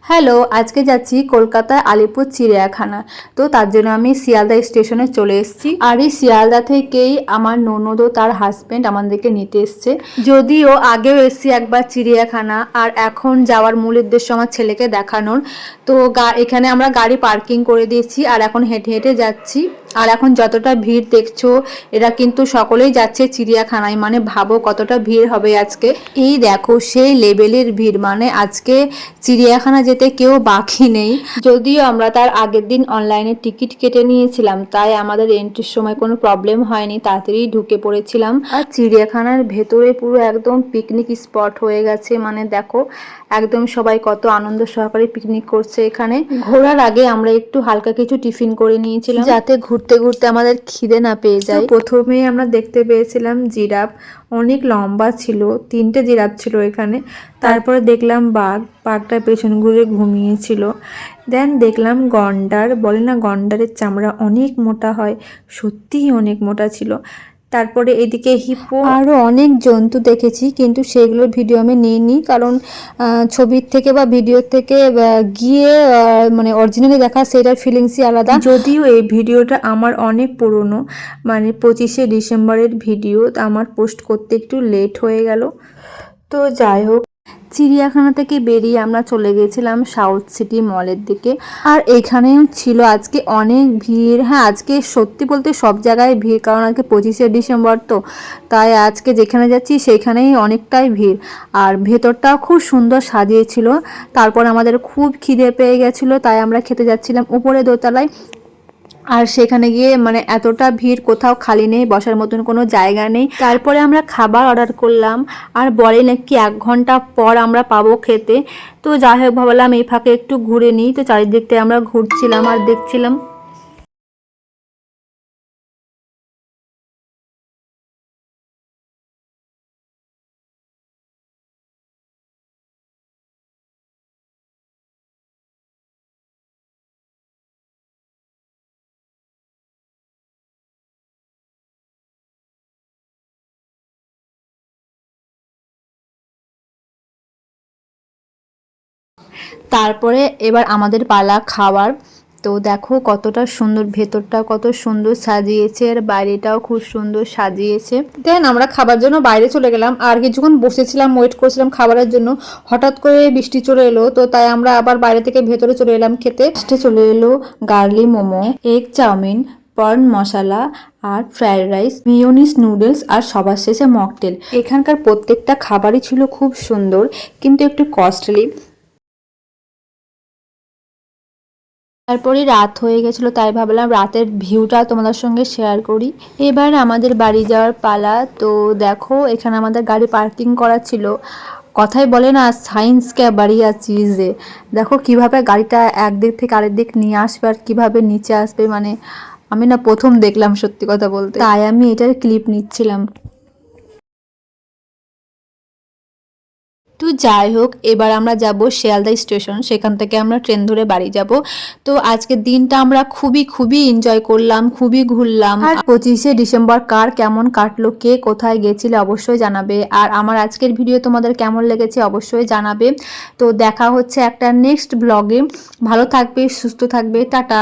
Hello, আজকে যাচ্ছি কলকাতায় আলিপুর চিড়িয়াখানা। তো তার জন্য আমি শিয়ালদা স্টেশনে চলে এসেছি। আর এই শিয়ালদা থেকেই আমার ননদ ও তার হাজবেন্ড আমাদেরকে নিতে এসছে। যদিও আগেও এসেছি একবার চিড়িয়াখানা, আর এখন যাওয়ার মূল উদ্দেশ্য আমার ছেলেকে দেখানোর। তো এখানে আমরা গাড়ি পার্কিং করে দিয়েছি আর এখন হেঁটে হেঁটে যাচ্ছি। আর এখন যতটা ভিড় দেখছো, এরা কিন্তু সকলেই যাচ্ছে চিড়িয়াখানায়। মানে ভাবো কতটা ভিড় হবে আজকে। এই দেখো সেই লেভেলের ভিড়, মানে আজকে চিড়িয়াখানা যেতে কেউ বাকি নেই। যদিও আমরা তার আগের দিন অনলাইনে টিকিট কেটে নিয়েছিলাম, তাই আমাদের এন্ট্রির সময় কোনো প্রবলেম হয়নি, তাড়াতাড়ি ঢুকে পড়েছিলাম। আর চিড়িয়াখানার ভেতরে পুরো একদম পিকনিক স্পট হয়ে গেছে। মানে দেখো একদম সবাই কত আনন্দ সহকারে পিকনিক করছে এখানে। ঘোরার আগে আমরা একটু হালকা কিছু টিফিন করে নিয়েছিলাম, যাতে ঘুরতে ঘুরতে আমাদের খিদে না পেয়ে যায়। প্রথমেই আমরা দেখতে পেয়েছিলাম জিরাফ, অনেক লম্বা ছিল, 3টে জিরাফ ছিল এখানে। তারপরে দেখলাম বাঘটা পেছন ঘুরে ঘুমিয়েছিল। দেন দেখলাম গন্ডার, বলে না গন্ডারের চামড়া অনেক মোটা হয়, সত্যিই অনেক মোটা ছিল। তারপরে এদিকে হিপো, আরও অনেক জন্তু দেখেছি, কিন্তু সেগুলোর ভিডিও আমি নিইনি, কারণ ছবির থেকে বা ভিডিও থেকে গিয়ে মানে অরিজিনালি দেখা সেটার ফিলিংসই আলাদা। যদিও এই ভিডিওটা আমার অনেক পুরনো, মানে 25শে ডিসেম্বরের ভিডিও, আমার পোস্ট করতে একটু লেট হয়ে গেল। তো যাই হোক, চিড়িয়াখানা থেকে বেরিয়ে আমরা চলে গেছিলাম সাউথ সিটি মলের দিকে। আর এখানেও ছিল আজকে অনেক ভিড়। হ্যাঁ, আজকে সত্যি বলতে সব জায়গায় ভিড়, কারণ আজকে 25শে ডিসেম্বর, তো তাই আজকে যেখানে যাচ্ছি সেখানেই অনেকটাই ভিড়। আর ভেতরটাও খুব সুন্দর সাজিয়েছিল। তারপর আমাদের খুব খিদে পেয়ে গেছিলো, তাই আমরা খেতে যাচ্ছিলাম উপরে দোতলায়। আর সেখানে গিয়ে মানে এতটা ভিড়, কোথাও খালি নেই, বসার মতন কোনো জায়গা নেই। তারপরে আমরা খাবার অর্ডার করলাম, আর বলে নাকি 1 ঘন্টা পর আমরা পাবো খেতে। তো যাই হোক, ভাবলাম এই ফাঁকে একটু ঘুরে নিই। তো চারিদিকটা আমরা ঘুরছিলাম আর দেখছিলাম। তারপরে এবার আমাদের পালা খাওয়ার। তো দেখো কতটা সুন্দর, ভেতরটা কত সুন্দর সাজিয়েছে, আর বাইরেটাও খুব সুন্দর সাজিয়েছে। দেন আমরা খাবার জন্য বাইরে চলে গেলাম, আর কিছুক্ষণ বসেছিলাম, ওয়েট করছিলাম খাবারের জন্য। হঠাৎ করে বৃষ্টি চলে এলো, তো তাই আমরা আবার বাইরে থেকে ভেতরে চলে এলাম খেতে। ফার্স্টে চলে এলো গার্লি মোমো, এগ চাউমিন, প্রন মশলা, আর ফ্রাইড রাইস, মিওনিস নুডলস, আর সবার শেষে মকটেল। এখানকার প্রত্যেকটা খাবারই ছিল খুব সুন্দর, কিন্তু একটু কস্টলি। তারপরে রাত হয়ে গেছিলো, তাই ভাবলাম রাতের ভিউটা তোমাদের সঙ্গে শেয়ার করি। এবার আমাদের বাড়ি যাওয়ার পালা। তো দেখো এখানে আমাদের গাড়ি পার্কিং করা ছিল। কথাই বলে না, সায়েন্স কে বাড়িয়া চিজে। দেখো কিভাবে গাড়িটা একদিক থেকে আরেক দিক নিয়ে আসবে আর কিভাবে নিচে আসবে, মানে আমি না প্রথম দেখলাম সত্যি কথা বলতে, তাই আমি এটার ক্লিপ নিচ্ছিলাম। তো যাই হোক, এবার আমরা যাব শিয়ালদা স্টেশন, সেখান থেকে আমরা ট্রেন ধরে বাড়ি যাব। তো আজকের দিনটা আমরা খুবই খুবই এনজয় করলাম, খুবই ঘুরলাম। আর 25শে ডিসেম্বর কার কেমন কাটলো, কে কোথায় গেছিলে অবশ্যই জানাবে। আর আমার আজকের ভিডিও তোমাদের কেমন লেগেছে অবশ্যই জানাবে। তো দেখা হচ্ছে একটা নেক্সট ব্লগে। ভালো থাকবে, সুস্থ থাকবে, টাটা।